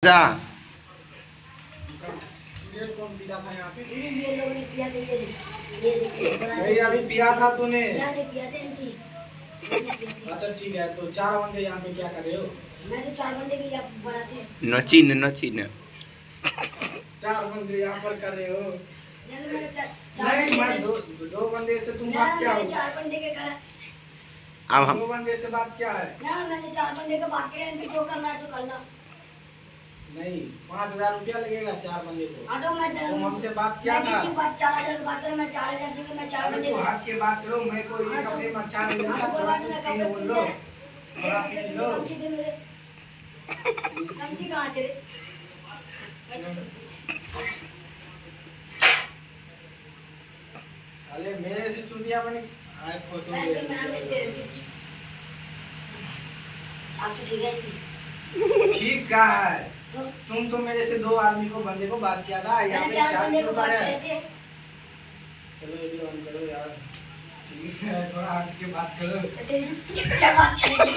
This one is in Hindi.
जा सिगरेट कौन पीता था यहाँ पे? ये लोग ने पिया था, ये भाई अभी पिया था तूने। नहीं पिया था इनकी। अच्छा ठीक है, तो 4 बंदे यहाँ पे क्या कर रहे हो? मैं तो 4 बंदे की यहाँ बनाते हैं। नचीन नचीन 4 बंदे यहाँ पर कर रहे हो? मैंने मैंने चार नहीं, मैं बंदे 2 बंदे से तुम बात क्या हो? 4 बंदे के करा अब हम 2 बंदे से बात क्या है? ना, मैंने 4 बंदे के बाकी है, इनको जो करना है तो करना। नहीं, 5000 रुपया लगेगा 4 बंदे को। ऑटो में तुम हमसे बात क्या था? मैं बात 4000 बात करो, मैं 4000 दूंगी, मैं 4 अरे बंदे तो हट के बात करो, मैं कोई ये कपड़े में अच्छा नहीं लगता, थोड़ा कुछ पी बोल लो, थोड़ा पी लो। कमची दे मेरे, कमची कहाँ चले? अरे मेरे से चुतिया बनी। आए फोटो ले लो। आप तो ठीक है नहीं। ठीक कहा है। तुम तो मेरे से 2 आदमी को बंदे को बात किया था, यहाँ पे 4 बंदे को क्यों बात है? करे थे। चलो वीडियो ऑन करो यार। ठीक है, थोड़ा हट के बात करो। क्या बात करेंगे?